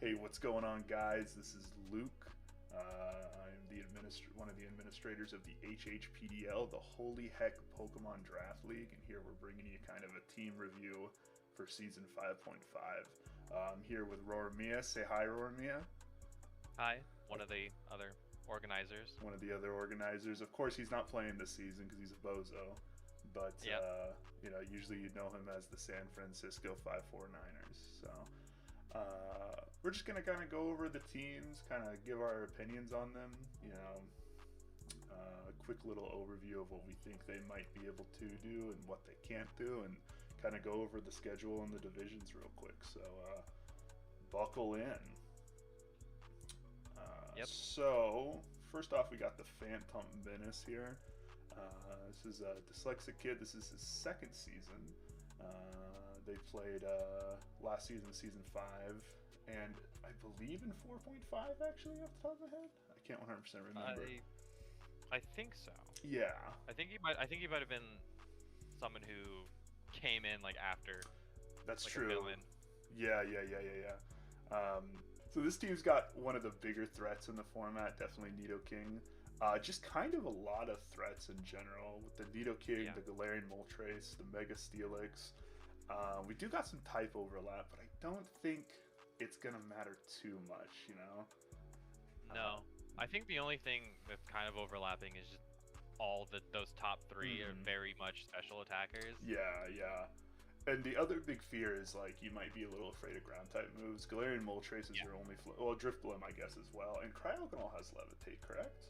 Hey, what's going on, guys? This is Luke. I'm one of the administrators of the HHPDL, the Holy Heck Pokemon Draft League, and here we're bringing you kind of a team review for Season 5.5. I'm here with Roromiya. Say hi, Roromiya. Hi, one of the other organizers. One of the other organizers. Of course, he's not playing this season because he's a bozo, but Yep. usually you know him as the San Francisco 549ers. So we're just gonna kind of go over the teams, kind of give our opinions on them. A quick little overview of what we think they might be able to do and what they can't do, and kind of go over the schedule and the divisions real quick. So buckle in. Yep. So first off, we got the Phantom Menace here. This is a dyslexic kid. This is his second season. They played last season, season 5, and I believe in 4.5 actually, off the top of my head. I can't 100% remember. I think so. Yeah, I think he might have been someone who came in like after. that's like true. A villain. Yeah. So this team's got one of the bigger threats in the format, definitely Nidoking. Just kind of a lot of threats in general with the Nidoking, the Galarian Moltres, the Mega Steelix. We do got some type overlap, but I don't think it's gonna matter too much, you know? No, I think the only thing that's kind of overlapping is just all those top 3 are very much special attackers. Yeah. And the other big fear is, like, you might be a little afraid of ground type moves. Galarian Moltres is your only well, Driftbloom, I guess, as well. And Cryogonal has Levitate, correct?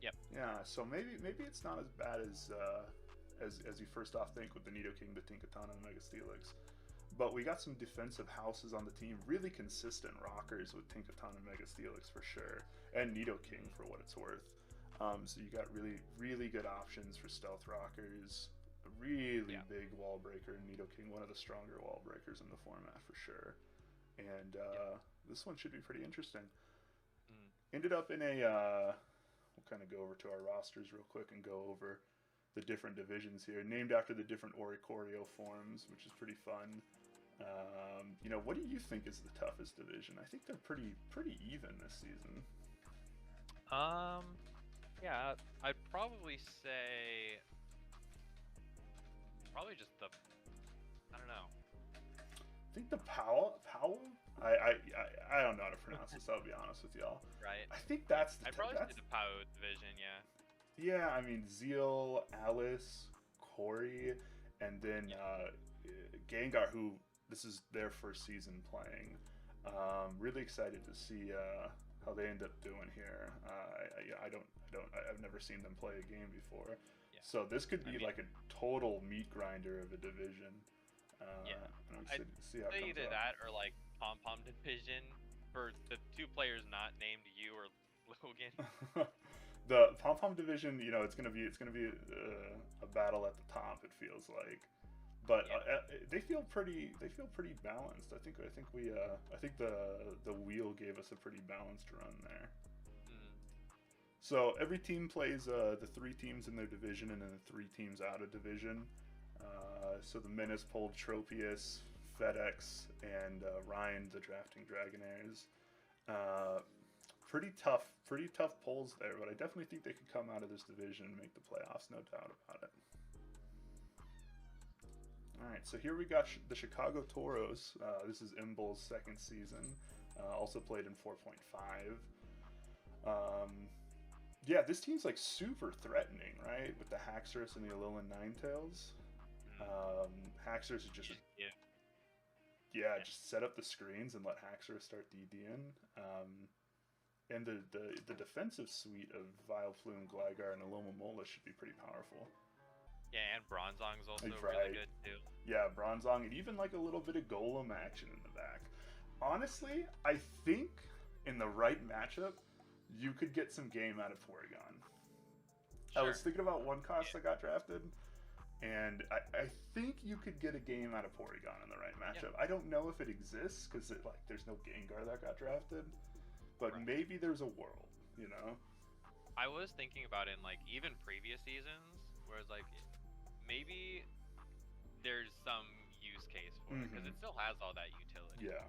Yep. Yeah, so maybe it's not as bad as you first off think with the Nidoking, the Tinkatana, and the Mega Steelix. But we got some defensive houses on the team, really consistent rockers with Tinkatana and Mega Steelix for sure, and Nidoking for what it's worth. So you got really good options for stealth rockers. A really big wall breaker in Nidoking, one of the stronger wall breakers in the format for sure. And this one should be pretty interesting. Ended up in a we'll kind of go over to our rosters real quick and go over the different divisions here, named after the different Oricorio forms, which is pretty fun. What do you think is the toughest division? I think they're pretty even this season. Yeah, I'd probably say just I don't know. I think the Powell. I don't know how to pronounce this. I'll be honest with y'all. Right. I think that's I'd probably say the Powell division. Yeah. Yeah, I mean Zeal, Alice, Corey, and then Gengar, who this is their first season playing. Really excited to see how they end up doing here. I've never seen them play a game before, so this could be like a total meat grinder of a division. I'm excited to see how it comes either out. that or like Pom Pom division for the 2 players not named you or Logan. The Pom Pom division, it's gonna be a battle at the top. It feels like, but they feel pretty balanced. I think the wheel gave us a pretty balanced run there. So every team plays the 3 teams in their division and then the 3 teams out of division. So the Menace pulled Tropius, FedEx, and Ryan, the drafting Dragonaires. Pretty tough polls there, but I definitely think they could come out of this division and make the playoffs, no doubt about it. Alright, so here we got the Chicago Toros. This is Imbul's second season, also played in 4.5. Yeah, this team's like super threatening, right? With the Haxorus and the Alolan Ninetales. Haxorus is just just set up the screens and let Haxorus start DDing. And the defensive suite of Vileplume, Gligar, and Alomomola should be pretty powerful. Yeah, and Bronzong's also really good too. Yeah, Bronzong, and even like a little bit of Golem action in the back. Honestly, I think in the right matchup, you could get some game out of Porygon. Sure. I was thinking about one cost that got drafted, and I think you could get a game out of Porygon in the right matchup. I don't know if it exists because there's no Gengar that got drafted, but maybe there's a world, I was thinking about it in like even previous seasons, where it's like maybe there's some use case for it because it still has all that utility. Yeah.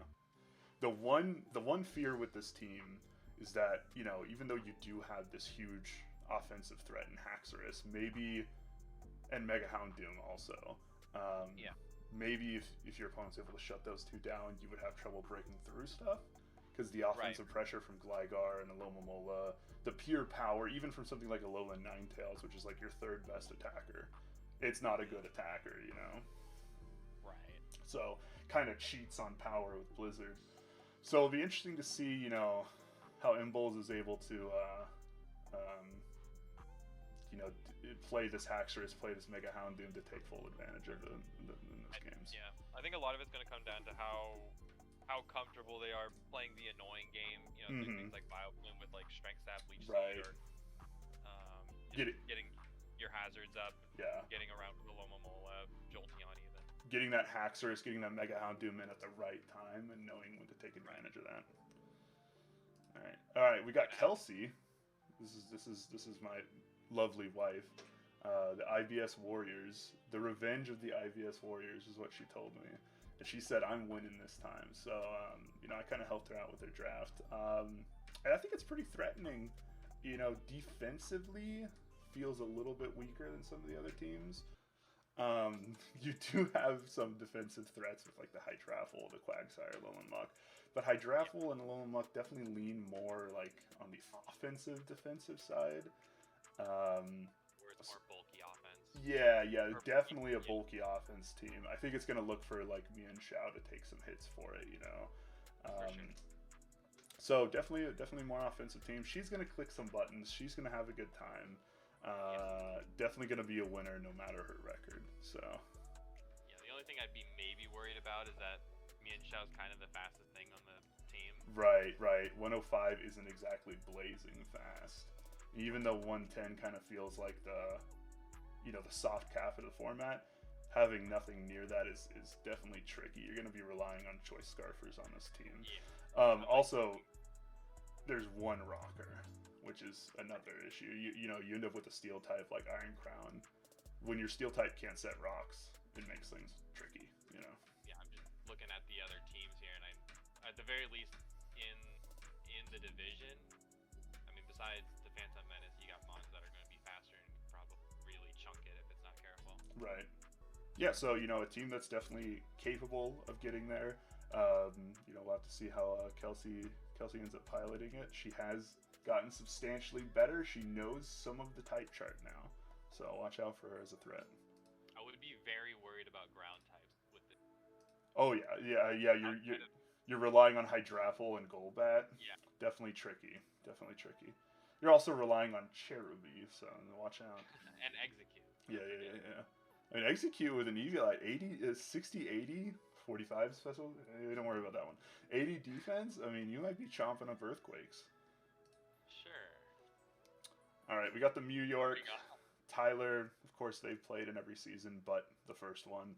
The one fear with this team is that, even though you do have this huge offensive threat in Haxorus, maybe, and Mega Houndoom also, Yeah. maybe if your opponent's able to shut those two down, you would have trouble breaking through stuff. Because the offensive pressure from Gligar and Alomomola, the pure power, even from something like Alolan Ninetales, which is like your third best attacker, it's not a good attacker, Right. So, kind of cheats on power with Blizzard. So it'll be interesting to see, how Imbolz is able to, um, play this Haxorus, play this Mega Houndoom to take full advantage of in those games. Yeah, I think a lot of it's going to come down to how comfortable they are playing the annoying game. Things like Bioplume with like Strength Sap, Leech Seed, or getting your hazards up, getting around with the Lomomola, Jolteon even. Getting that Haxorus, getting that Mega Houndoom in at the right time, and knowing when to take advantage of that. All right. We got Kelsey. This is my lovely wife. The IVS Warriors. The revenge of the IVS Warriors is what she told me. And she said, I'm winning this time. So, I kind of helped her out with her draft. And I think it's pretty threatening. Defensively feels a little bit weaker than some of the other teams. You do have some defensive threats with like the Hydraffle, the Quagsire, Alolan but Hydraffle and Alolan definitely lean more like on the offensive defensive side. Where it's more bulky offense. Yeah, definitely a bulky offense team. I think it's gonna look for like Mian Xiao to take some hits for it, For sure. So definitely more offensive team. She's gonna click some buttons. She's gonna have a good time. Definitely gonna be a winner no matter her record. So. Yeah, the only thing I'd be maybe worried about is that Mian Xiao's kind of the fastest thing on the team. Right. 105 isn't exactly blazing fast. Even though 110 kind of feels like the soft cap of the format, having nothing near that is definitely tricky. You're going to be relying on choice scarfers on this team. Yeah. Also, there's one rocker, which is another issue. You end up with a steel type like Iron Crown. When your steel type can't set rocks, it makes things tricky. Yeah, I'm just looking at the other teams here, and at the very least in the division, I mean, besides the Phantom Menace, you got mons that are going to be faster and probably really chunk it if it's not careful. Right. Yeah, so, a team that's definitely capable of getting there. We'll have to see how Kelsey ends up piloting it. She has gotten substantially better. She knows some of the type chart now. So watch out for her as a threat. I would be very worried about ground types with it. Oh, yeah. You're relying on Hydraffle and Golbat. Yeah. Definitely tricky. You're also relying on Cherubi, so watch out. And Execute. Yeah. I mean, Execute with an EV like 60, 80, 45 special. Don't worry about that one. 80 defense. I mean, you might be chomping up Earthquakes. Sure. All right, we got the Mew York. Tyler, of course, they've played in every season, but the first one.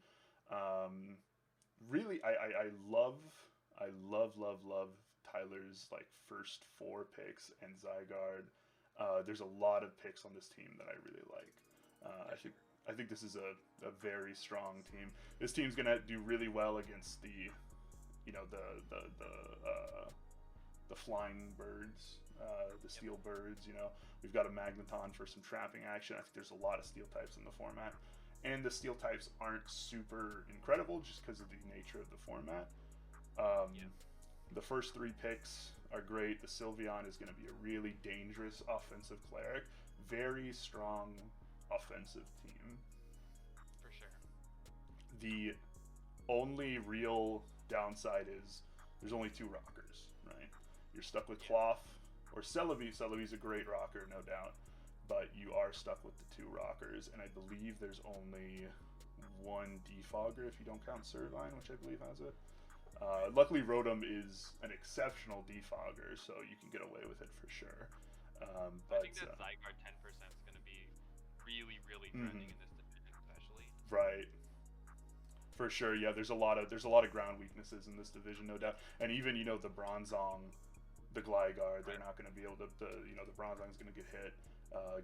Really, I love Tyler's like first 4 picks and Zygarde. There's a lot of picks on this team that I really like. I think this is a very strong team. This team's gonna do really well against the flying birds, the steel birds. We've got a Magneton for some trapping action. I think there's a lot of steel types in the format, and the steel types aren't super incredible just because of the nature of the format. The first 3 picks are great. The Sylveon is going to be a really dangerous offensive cleric. Very strong offensive team. For sure. The only real downside is there's only 2 rockers, right? You're stuck with Cloth or Celebi. Celebi's a great rocker, no doubt, but you are stuck with the 2 rockers, and I believe there's only 1 defogger if you don't count Servine, which I believe has it. Luckily, Rotom is an exceptional defogger, so you can get away with it for sure. But, I think that Zygarde 10% is going to be really, really trending in this division, especially. Right. For sure, yeah. There's a lot of ground weaknesses in this division, no doubt. And even the Bronzong, the Gligar, they're not going to be able to. The Bronzong's going to get hit.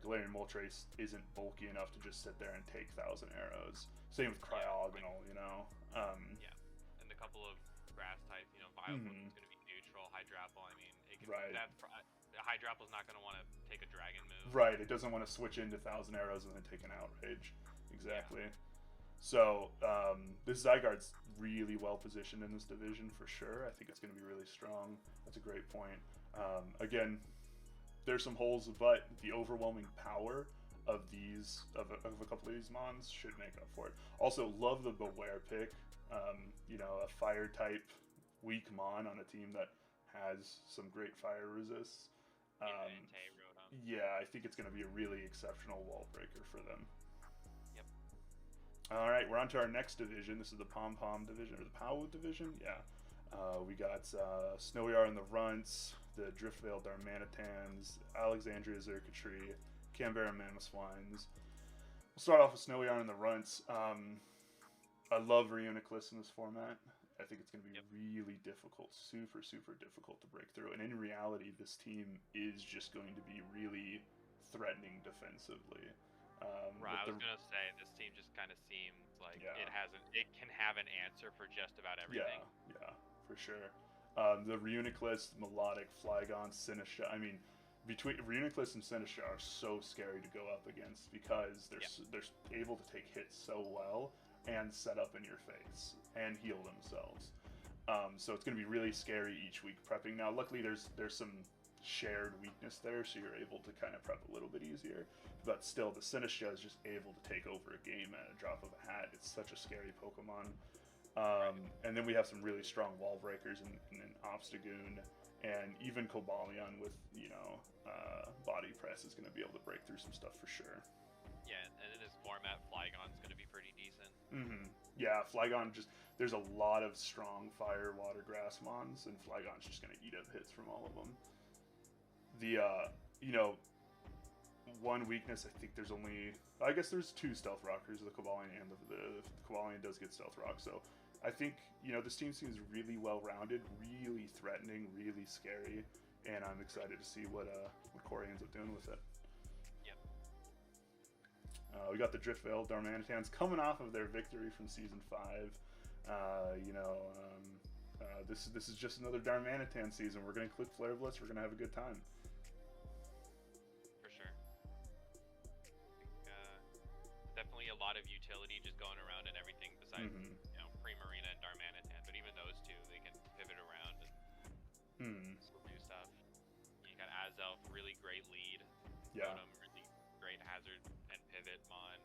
Galarian Moltres isn't bulky enough to just sit there and take 1,000 arrows. Same with Cryogonal, Yeah, and a couple of grass types, Vileplume is going to be Hydropple. I mean, it can, Right. The Hydrapple's not going to want to take a dragon move. Right. It doesn't want to switch into Thousand Arrows and then take an Outrage. Exactly. Yeah. So this Zygarde's really well positioned in this division for sure. I think it's going to be really strong. That's a great point. Again, there's some holes, but the overwhelming power of a couple of these mons should make up for it. Also, love the Beware pick. You know, a fire type weak mon on a team that has some great fire resists. Yeah, I think it's going to be a really exceptional wall breaker for them. Yep. All right, we're on to our next division. This is the Pom Pom division, or the Powwow division. Yeah. We got Snowyar in the Runts, the Driftveil Darmanitans, Alexandria Xurkitree, Canberra Mamoswines. We'll start off with Snowyar in the Runts. I love Reuniclus in this format. I think it's going to be really difficult, super, super difficult to break through. And in reality, this team is just going to be really threatening defensively. Right, I was going to say, this team just kind of seems like it can have an answer for just about everything. Yeah, for sure. The Reuniclus, Melodic, Flygon, Sinistcha. I mean, between Reuniclus and Sinistcha are so scary to go up against because they're able to take hits so well and set up in your face and heal themselves. So it's going to be really scary each week prepping. Now, luckily, there's some shared weakness there, so you're able to kind of prep a little bit easier. But still, the Sinistcha is just able to take over a game at a drop of a hat. It's such a scary Pokemon. And then we have some really strong wall breakers in Obstagoon, and even Cobalion with, you know, Body Press is going to be able to break through some stuff for sure. Yeah, and in this format, Flygon's going to be pretty decent. Yeah, Flygon there's a lot of strong fire, water, grass mons, and Flygon's just going to eat up hits from all of them. The, you know, one weakness, I think I guess there's two Stealth Rockers, the Cobalion and the Cobalion does get Stealth Rock, so I think, you know, this team seems really well-rounded, really threatening, really scary, and I'm excited to see what Corey ends up doing with it. We got the Driftveil Darmanitans coming off of their victory from Season 5. You know, this is just another Darmanitan season. We're going to click Flare Blitz. We're going to have a good time. For sure. Definitely a lot of utility just going around and everything besides, you know, Primarina and Darmanitan. But even those two, they can pivot around and still do stuff. You got Azelf, really great lead. Yeah. Rotom, really great hazard and pivot mon.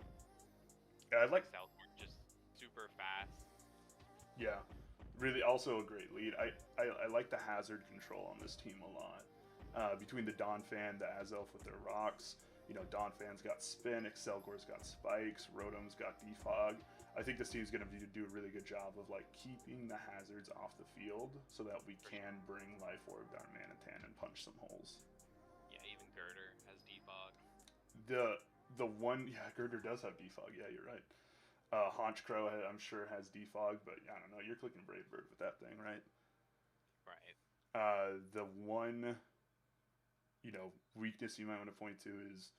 Yeah, I like Saltport, just super fast. Yeah, really also a great lead. I like the hazard control on this team a lot. Between the Donphan, the Azelf with their rocks, you know, Donphan's got Spin, Excelgor's got Spikes, Rotom's got Defog. I think this team's going to do a really good job of like keeping the hazards off the field so that we can bring Life Orb Darmanitan and punch some holes. Yeah, even Girder has Defog. The one, Girder does have Defog. Yeah, you're right. Honchkrow, I'm sure, has Defog, but I don't know. You're clicking Brave Bird with that thing, right? Right. The one, you know, weakness you might want to point to is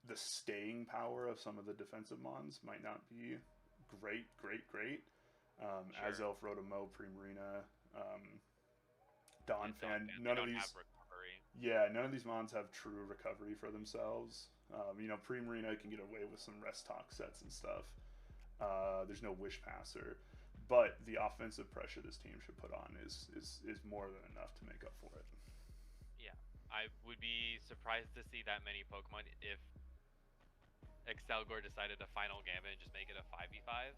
the staying power of some of the defensive mons might not be great. Sure. Azelf, Rotomo, Primarina, Donphan, none of these have recovery. Yeah, none of these mons have true recovery for themselves. You know, Primarina can get away with some rest talk sets and stuff. There's no Wish Passer, but the offensive pressure this team should put on is more than enough to make up for it. Yeah, I would be surprised to see that many Pokemon if Excelgor decided to final Gambit and just make it a 5v5.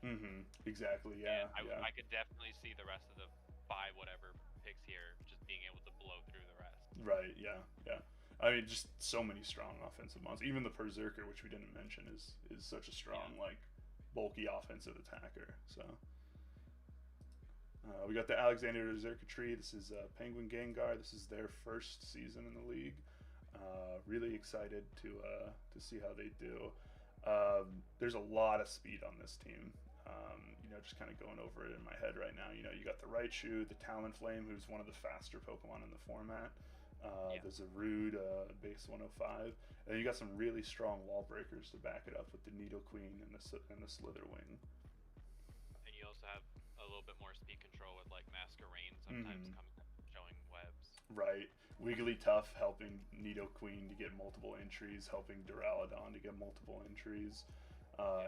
Exactly, yeah. I could definitely see the rest of the 5 whatever picks here just being able to blow through the rest. Right, yeah. I mean, just so many strong offensive mons. Even the Berserker, which we didn't mention, is such a strong, like, bulky offensive attacker. So we got the Alexandria Xurkitree. This is Penguin Gengar. This is their first season in the league. Really excited to see how they do. There's a lot of speed on this team. You know, just kind of going over it in my head right now. You know, you got the Raichu, the Talonflame, who's one of the faster Pokemon in the format. There's a Rude, base 105, and you got some really strong wall breakers to back it up with the Nidoqueen and the Slitherwing. And you also have a little bit more speed control with like Masquerain sometimes coming up showing webs. Right. Wigglytuff helping Nidoqueen to get multiple entries, helping Duraludon to get multiple entries,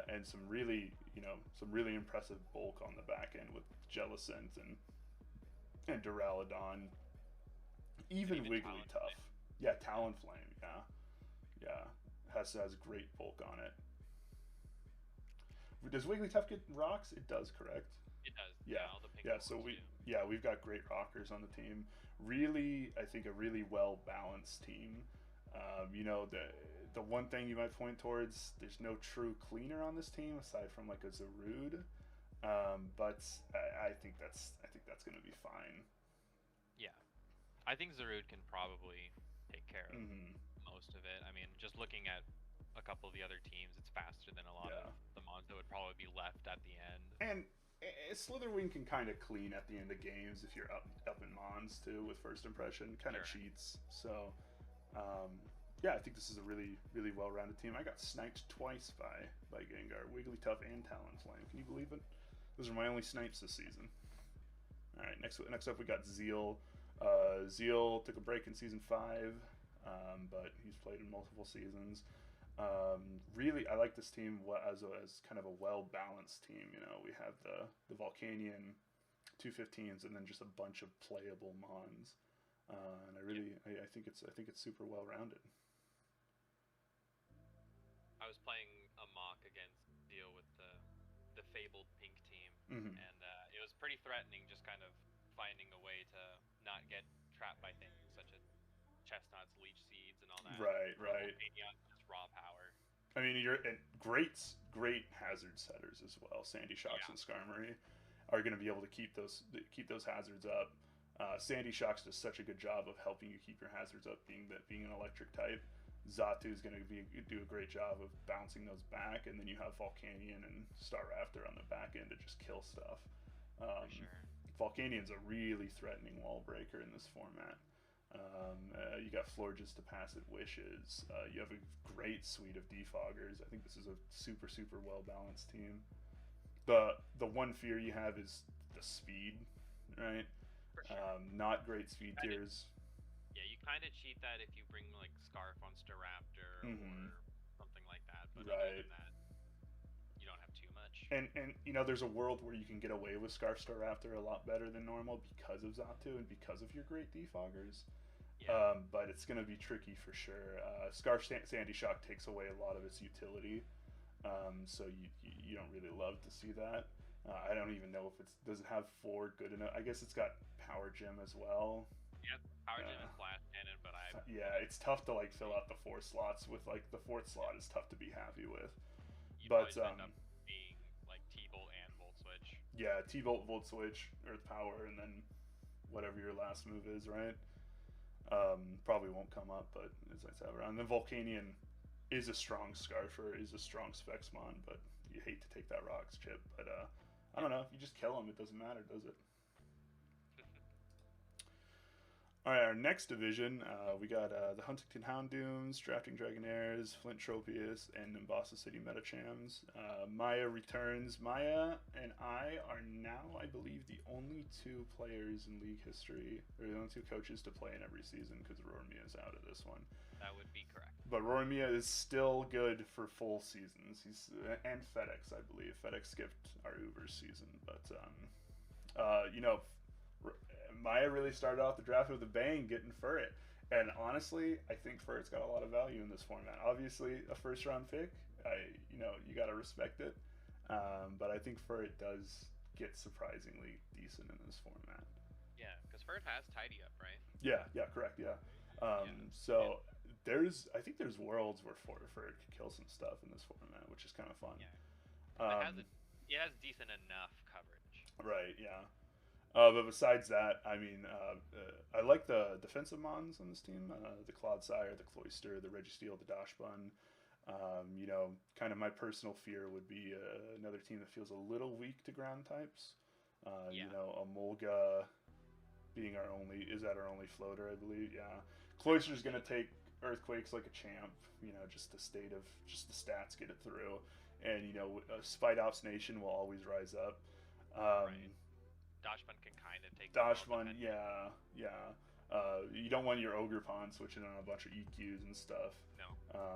and some really impressive bulk on the back end with Jellicent and Duraludon, even Wigglytuff. Yeah, Talonflame. Yeah, has great bulk on it. Does Wigglytuff get rocks? It does, correct? It does. Yeah, All the pink yeah. So we've got great rockers on the team. Really, I think a really well balanced team. The one thing you might point towards, there's no true cleaner on this team aside from like a Zarude, but I think that's gonna be fine. Yeah, I think Zarude can probably take care of Mm-hmm. most of it. I mean, just looking at a couple of the other teams, it's faster than a lot of the mons that would probably be left at the end. And Slitherwing can kind of clean at the end of games if you're up in Mons too with first impression, kind of cheats. So, yeah, I think this is a really well-rounded team. I got sniped twice by Gengar, Wigglytuff, and Talonflame. Can you believe it? Those are my only snipes this season. All right, next up we got Zeal. Zeal took a break in season 5, but he's played in multiple seasons. Really, I like this team as kind of a well-balanced team. You know, we have the Volcanion 215s and then just a bunch of playable mons, and I think it's super well-rounded. I was playing a mock against Deal with the fabled pink team, mm-hmm. and it was pretty threatening, just kind of finding a way to not get trapped by things such as chestnuts, leech seeds, and all that. Right. Just raw power. I mean, you're great hazard setters as well. Sandy Shocks and Skarmory are going to be able to keep those hazards up. Sandy Shocks does such a good job of helping you keep your hazards up, being an electric type. Xatu is going to do a great job of bouncing those back, and then you have Volcanion and Staraptor on the back end to just kill stuff. For sure. Volcanion's a really threatening wall breaker in this format. You got Florges to pass it wishes. You have a great suite of defoggers. I think this is a super well balanced team. The one fear you have is the speed, right? For sure. Not great speed tiers. Yeah, you kind of cheat that if you bring like Scarf on Staraptor mm-hmm. or something like that. But other than that, you don't have too much. And there's a world where you can get away with Scarf Staraptor a lot better than normal because of Xatu and because of your great defoggers. Yeah. But it's going to be tricky for sure. Scarf Sandy Shock takes away a lot of its utility, so you don't really love to see that. I don't even know if does it have 4 good enough. I guess it's got Power Gem as well. Yeah, Power Gem and Flash Cannon, but it's tough to like fill out the 4 slots with like the 4th slot is tough to be happy with. You'd end up being like T-Bolt and Volt Switch. Yeah, T-Bolt, Volt Switch, Earth Power, and then whatever your last move is, right? Probably won't come up, but it's nice to have around. And then Volcanion is a strong Scarfer, is a strong Spexmon, but you hate to take that Rocks chip. But I don't know, if you just kill him, it doesn't matter, does it? Alright, our next division, we got the Huntington Houndooms, Drafting Dragonairs, Flint Tropius, and Nimbasa City Metachams. Maya returns. Maya and I are now, I believe, the only 2 players in league history, or the only 2 coaches to play in every season, because Roromiya is out of this one. That would be correct. But Roromiya is still good for full seasons. And FedEx, I believe. FedEx skipped our Uber's season, but Maya really started off the draft with a bang, getting Furret. And honestly, I think Furret's got a lot of value in this format. Obviously, a first-round pick, you got to respect it. But I think Furret does get surprisingly decent in this format. Yeah, because Furret has Tidy Up, right? Yeah, correct, yeah. So I think there's worlds where Furret could kill some stuff in this format, which is kind of fun. Yeah. It has decent enough coverage. Right, yeah. But besides that, I mean, I like the defensive mons on this team. The Clodsire, the Cloyster, the Registeel, the Dachshbun. Kind of my personal fear would be another team that feels a little weak to ground types. Amolga being our only floater, I believe. Yeah. Cloyster's going to take Earthquakes like a champ. Just the stats get it through. And, Spite Ops Nation will always rise up. Right. Dachshbun can kind of take Dachshbun, yeah. you don't want your Ogre Pawn switching on a bunch of EQs and stuff. No.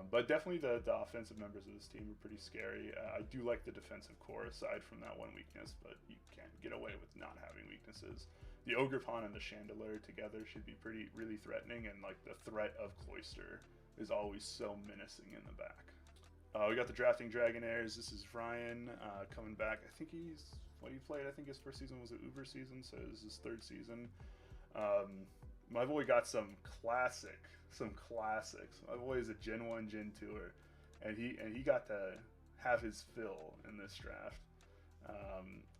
But definitely the offensive members of this team are pretty scary. I do like the defensive core aside from that one weakness, but you can't get away with not having weaknesses. The Ogre Pawn and the Chandelier together should be really threatening, and like the threat of Cloister is always so menacing in the back. We got the Drafting Dragonaires. This is Ryan coming back. I think what he played, I think his first season was an Uber season, so this is his third season. My boy got some classics. My boy is a Gen 1, Gen 2er, and he got to have his fill in this draft.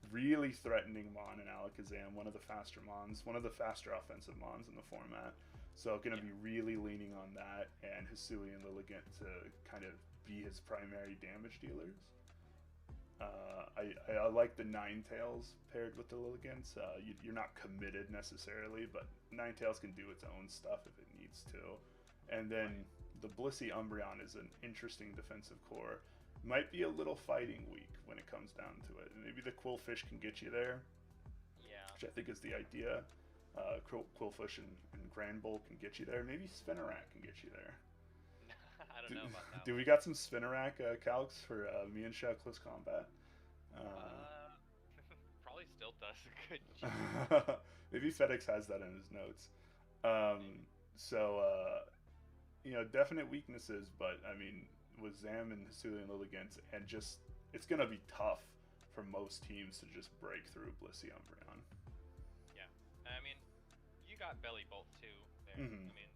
Really threatening Mon and Alakazam, one of the faster Mons, one of the faster offensive Mons in the format. So going to be really leaning on that, and Hisui and Lilligant to kind of be his primary damage dealers. I like the Ninetales paired with the Lilligants. You're not committed necessarily, but Ninetales can do its own stuff if it needs to. And then the Blissey Umbreon is an interesting defensive core. Might be a little fighting weak when it comes down to it. And maybe the Quillfish can get you there. Yeah. Which I think is the idea. Quillfish and Granbull can get you there. Maybe Spinarak can get you there. I don't know about that. Dude, we got some Spinarak calcs for me and Shao Close Combat. Probably still does a good job. Maybe FedEx has that in his notes. Definite weaknesses, but I mean, with Zam and Hisui and Lilligant, and just it's gonna be tough for most teams to just break through Blissey Umbreon. Yeah, I mean, you got Belly Bolt too there. I mean,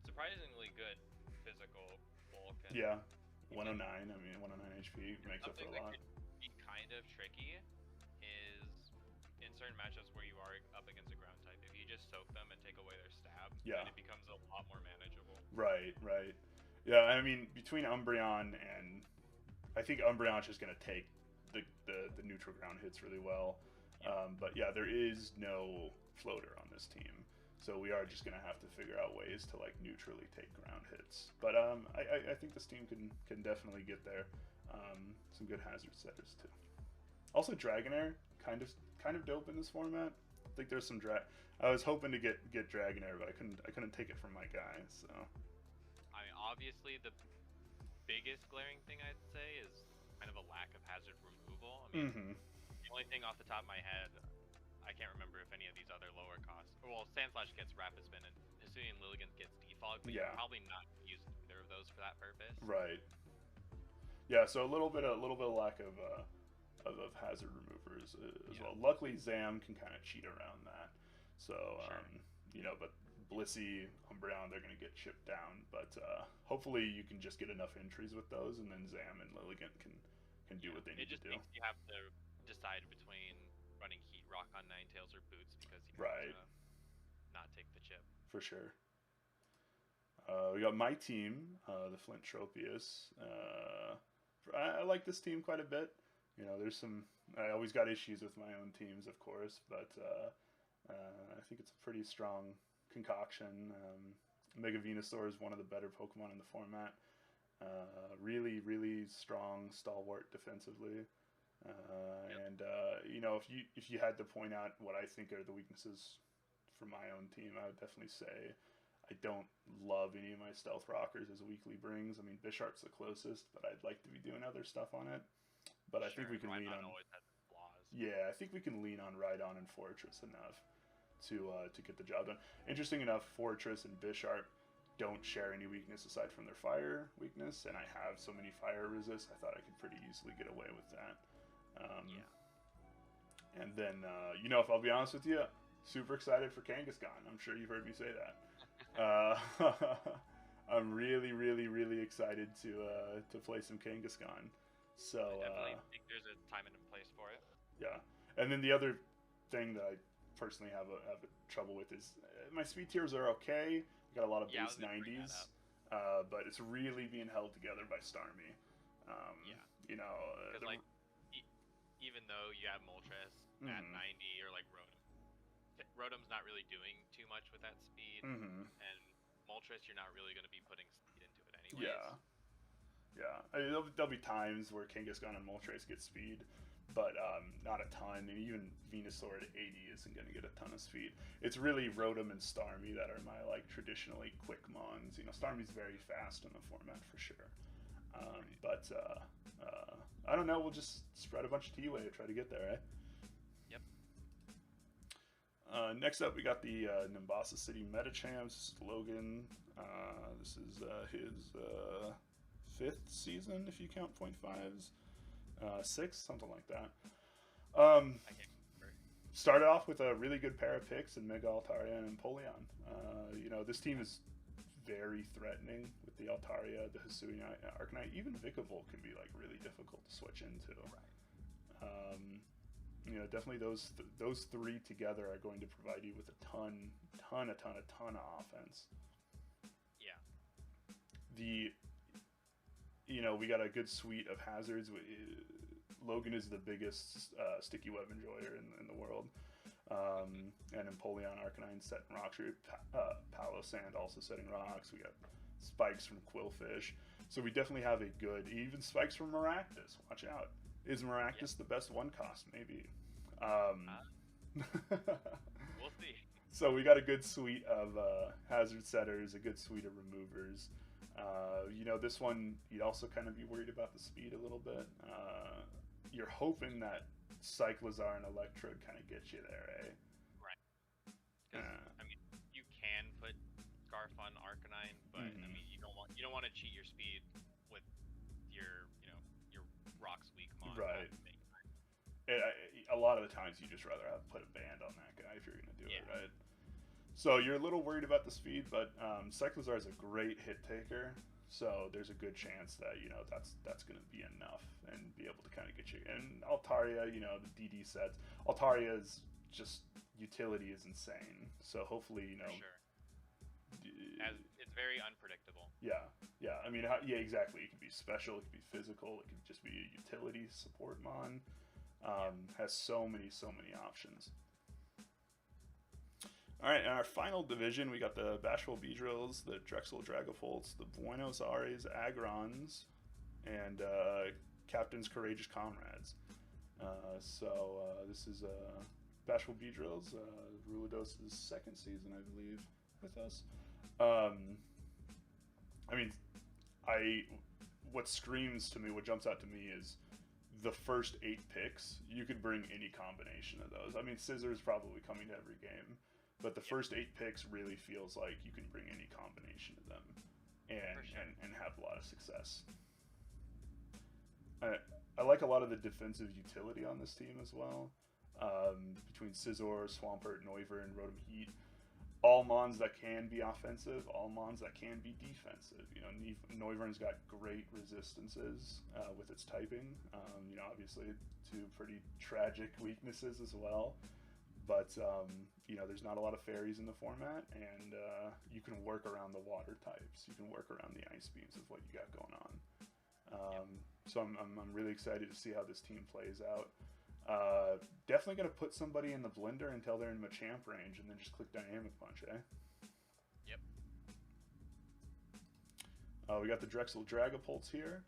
surprisingly good physical bulk. And 109. I mean, 109 HP makes up for a lot. Something that could be kind of tricky is in certain matchups where you are up against a ground type. If you just soak them and take away their stab, then it becomes a lot more manageable. Right. Yeah, I mean, between Umbreon and I think Umbreon's just gonna take the neutral ground hits really well. But yeah, there is no floater on this team. So we are just gonna have to figure out ways to like neutrally take ground hits. But I think this team can definitely get there. Some good hazard setters too. Also Dragonair, kind of dope in this format. I think there's some I was hoping to get Dragonair, but I couldn't take it from my guy. So I mean, obviously the biggest glaring thing I'd say is kind of a lack of hazard removal. I mean, the only thing off the top of my head, I can't remember if any of these other lower costs. Well, Sandslash gets Rapid Spin and Hisui and Lilligant gets Defog, but you're probably not using either of those for that purpose. Right. Yeah, so a little bit of lack of hazard removers as well. Luckily, Zam can kind of cheat around that. So but Blissey, Umbreon, they're gonna get chipped down. But hopefully, you can just get enough entries with those, and then Zam and Lilligant can do what they need to do. It just means you have to decide between running Heat Rock on Ninetales or Boots because you have to not take the chip. For sure. We got my team, the Flint Tropius. I like this team quite a bit. I always got issues with my own teams, of course, but I think it's a pretty strong concoction. Mega Venusaur is one of the better Pokemon in the format. Really, really strong, stalwart defensively. And if you had to point out what I think are the weaknesses for my own team, I would definitely say I don't love any of my Stealth Rockers as weekly brings. I mean, Bisharp's the closest, but I'd like to be doing other stuff on it. But I think we can lean on. Always has flaws. Yeah, I think we can lean on Rhydon and Fortress enough to get the job done. Interesting enough, Fortress and Bisharp don't share any weakness aside from their fire weakness, and I have so many fire resist, I thought I could pretty easily get away with that. And then, if I'll be honest with you, super excited for Kangaskhan. I'm sure you've heard me say that. I'm really, really, really excited to play some Kangaskhan. So I definitely think there's a time and a place for it. Yeah, and then the other thing that I personally have a trouble with is my speed tiers are okay. I got a lot of base 90s, but it's really being held together by Starmie. Because even though you have Moltres at 90 or like Rotom's not really doing too much with that speed, and Moltres you're not really going to be putting speed into it anyways. Yeah. There'll be times where Kangaskhan and Moltres get speed, but not a ton. And even Venusaur at 80 isn't going to get a ton of speed. It's really Rotom and Starmie that are my like traditionally quick mons. You know, Starmie's very fast in the format for sure. But I don't know. We'll just spread a bunch of T-Way to try to get there, eh? Yep. Next up, we got the Nimbasa City Meta Champs. Logan. This is his 5th season, if you count 0.5s. 6, something like that. I can't remember. Started off with a really good pair of picks in Mega Altaria and Empoleon. You know, this team is very threatening with the Altaria, the Hisui Arcanine. Even Vikavolt can be like really difficult to switch into. Right. You know, definitely those three together are going to provide you with a ton of offense. Yeah. You know, we got a good suite of hazards. Logan is the biggest sticky web enjoyer in the world. And Empoleon, Arcanine setting rocks. Palo Sand also setting rocks. We got spikes from Quillfish. So we definitely have a good, even spikes from Maractus. Watch out. Is Maractus the best one cost? Maybe. We'll see. So we got a good suite of hazard setters, a good suite of removers. You know, this one, you'd also kind of be worried about the speed a little bit. You're hoping that Cyclizar and Electrode kind of get you there, eh? Right. I mean, you can put Scarf on Arcanine, but I mean, you don't want to cheat your speed with your Rock's weak mon. Right. A lot of the times, you just rather have put a band on that guy if you're going to do it, right? So you're a little worried about the speed, but Cyclizar is a great hit taker. So there's a good chance that, you know, that's going to be enough and be able to kind of get you. And Altaria, you know, the DD sets. Altaria's just utility is insane. So hopefully, you know. For sure. It's very unpredictable. Yeah. I mean, yeah, exactly. It could be special. It could be physical. It could just be a utility support mon. Has so many options. All right, in our final division, we got the Bashful Beedrills, the Drexel Dragapults, the Buenos Aires Agrons, and Captain's Courageous Comrades. This is Bashful Beedrills, Ruidos' 2nd season, I believe, with us. I mean, what screams to me, what jumps out to me is the first 8 picks. You could bring any combination of those. I mean, Scissors probably coming to every game. But the first 8 picks really feels like you can bring any combination of them and have a lot of success. I like a lot of the defensive utility on this team as well. Between Scizor, Swampert, Noivern, and Rotom Heat. All mons that can be offensive, all mons that can be defensive. You know, Noivern's got great resistances with its typing. You know, obviously 2 pretty tragic weaknesses as well. But, you know, there's not a lot of fairies in the format, and you can work around the water types. You can work around the ice beams of what you got going on. So I'm really excited to see how this team plays out. Definitely going to put somebody in the blender until they're in Machamp range, and then just click Dynamic Punch, eh? Yep. We got the Drexel Dragapults here.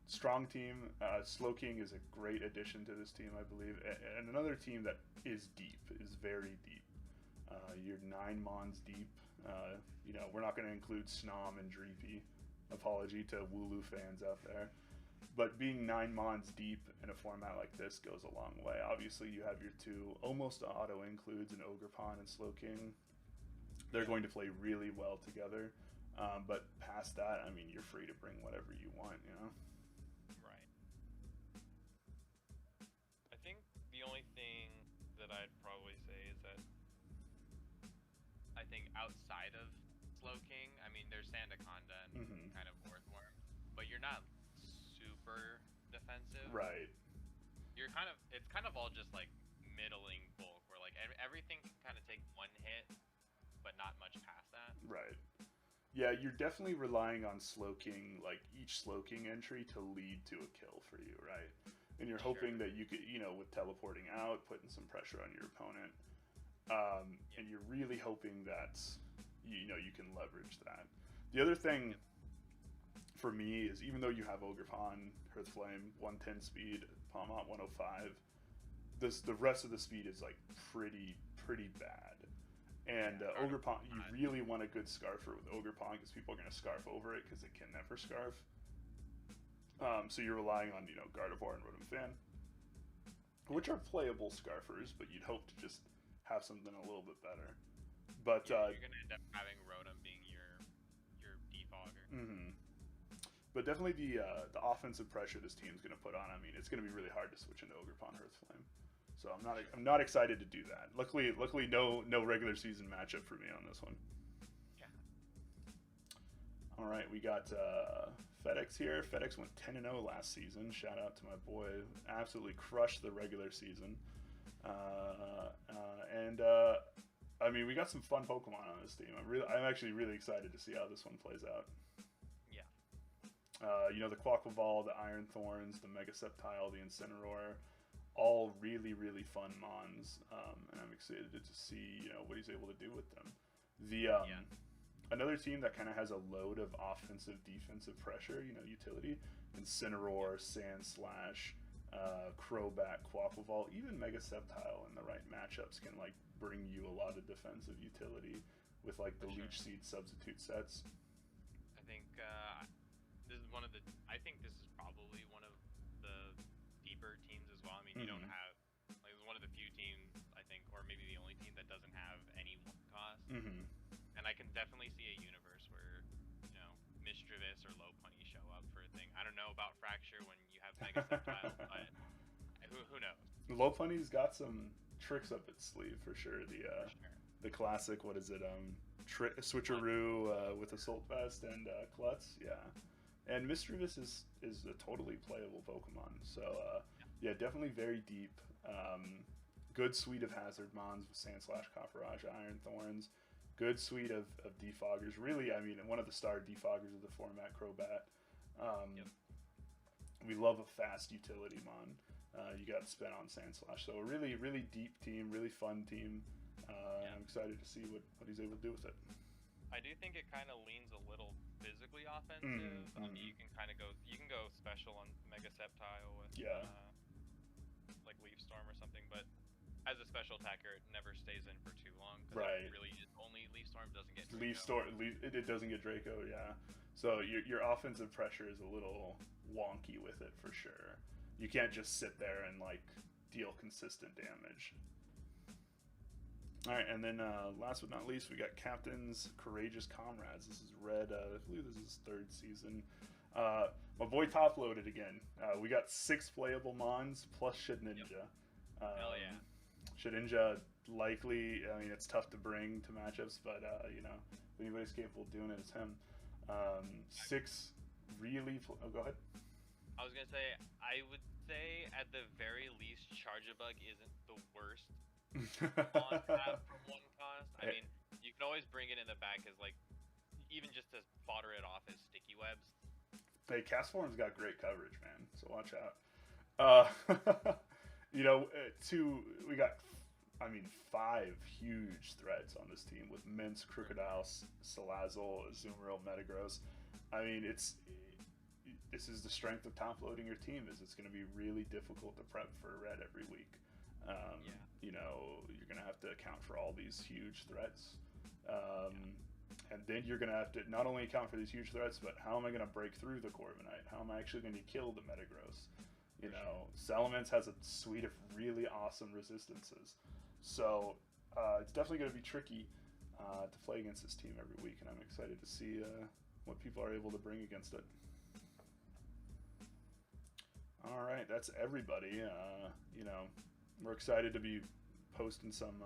Strong team. Slowking is a great addition to this team, I believe. And another team that is deep, is very deep. You're 9 mons deep. You know, we're not going to include Snom and Dreepy. Apology to Wooloo fans out there. But being 9 mons deep in a format like this goes a long way. Obviously, you have your 2 almost auto includes in Ogerpon and Slowking. They're going to play really well together. But past that, I mean, you're free to bring whatever you want, you know? Right. I think the only thing that I'd probably say is that I think outside of Slowking, I mean, there's Sandaconda and kind of Earthworm, but you're not super defensive. Right. It's kind of all just like middling bulk, where like everything can kind of take 1 hit, but not much past that. Right. Yeah, you're definitely relying on Slowking, like each Slowking entry to lead to a kill for you, right? And you're hoping that you could, you know, with teleporting out, putting some pressure on your opponent, and you're really hoping that, you know, you can leverage that. The other thing for me is, even though you have Ogerpon, Hearthflame, 110 speed, Palmot 105, the rest of the speed is like pretty bad. And Ogerpon, you really want a good Scarfer with Ogerpon because people are going to Scarf over it because it can never Scarf. So you're relying on, you know, Gardevoir and Rotom Fan, which are playable Scarfers, but you'd hope to just have something a little bit better. But you're going to end up having Rotom being your defogger. Mm-hmm. But definitely the offensive pressure this team's going to put on. I mean, it's going to be really hard to switch into Ogerpon Hearthflame. So I'm not excited to do that. Luckily no regular season matchup for me on this one. Yeah. All right, we got FedEx here. FedEx went 10-0 last season. Shout out to my boy. Absolutely crushed the regular season. I mean, we got some fun Pokemon on this team. I'm actually really excited to see how this one plays out. Yeah. You know, the Quaquaval, the Iron Thorns, the Mega Sceptile, the Incineroar, all really fun mons, and I'm excited to see, you know, what he's able to do with them. Another team that kind of has a load of offensive, defensive pressure, you know, utility, Incineroar, Sandslash, Crobat, Quaquaval, even Mega Sceptile in the right matchups can like bring you a lot of defensive utility with like the Leech Seed substitute sets. I think this is I think this is probably one of the deeper teams as well. I mean, you don't have, like, it's one of the few teams, I think, or maybe the only team that doesn't have any one cost. And I can definitely see a universe where, you know, Mischievous or Lopunny show up for a thing. I don't know about Fracture when you have Mega Sceptile, but who knows? Lopunny's got some tricks up its sleeve for sure. The classic, what is it? Switcheroo with Assault Vest and Klutz, yeah. And Mischievous is a totally playable Pokemon. So yeah, definitely very deep. Good suite of Hazard Mons with Sandslash, Copperage, Iron Thorns. Good suite of defoggers. Really, I mean, one of the star defoggers of the format, Crobat. We love a fast utility mon. You got spent on Sandslash. So a really deep team, really fun team. I'm excited to see what he's able to do with it. I do think it kind of leans a little physically offensive. I mean, you can go special on Mega Sceptile with like Leaf Storm or something, but as a special attacker, it never stays in for too long. Right. It really is only Leaf Storm doesn't get Draco. It doesn't get Draco, yeah. So your offensive pressure is a little wonky with it for sure. You can't just sit there and like deal consistent damage. All right, and then last but not least, we got Captain's Courageous Comrades. This is Red. I believe this is his 3rd season. My boy top loaded again. We got 6 playable mons plus Shedinja. Hell yeah. Shedinja likely, I mean, it's tough to bring to matchups, but you know, if anybody's capable of doing it, it's him. 6 really. Go ahead. I was gonna say, I would say at the very least, Charjabug isn't the worst on tap from 1 cost. I mean, you can always bring it in the back as like, even just to fodder it off as sticky webs. Hey, Castform's got great coverage, man. So watch out. You know, we got, I mean, 5 huge threats on this team with Mince, Crocodile, Salazzle, Azumarill, Metagross. I mean, this is the strength of top loading your team, is it's going to be really difficult to prep for red every week. You know, you're going to have to account for all these huge threats. And then you're going to have to not only account for these huge threats, but how am I going to break through the Corviknight? How am I actually going to kill the Metagross? You know, Salamence has a suite of really awesome resistances. So it's definitely going to be tricky to play against this team every week, and I'm excited to see what people are able to bring against it. All right, that's everybody. You know, we're excited to be posting some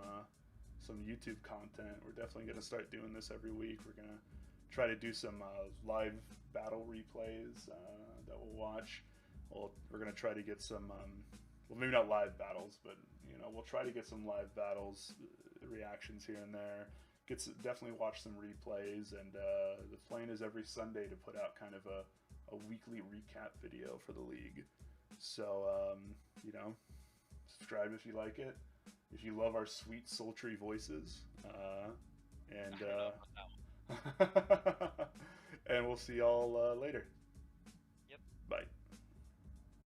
YouTube content. We're definitely going to start doing this every week. We're going to try to do some live battle replays that we'll watch. We're going to try to get some, well, maybe not live battles, but, you know, we'll try to get some live battles, reactions here and there. Definitely watch some replays, and the plan is every Sunday to put out kind of a weekly recap video for the league. So, you know, subscribe if you like it. If you love our sweet, sultry voices, and and we'll see y'all later.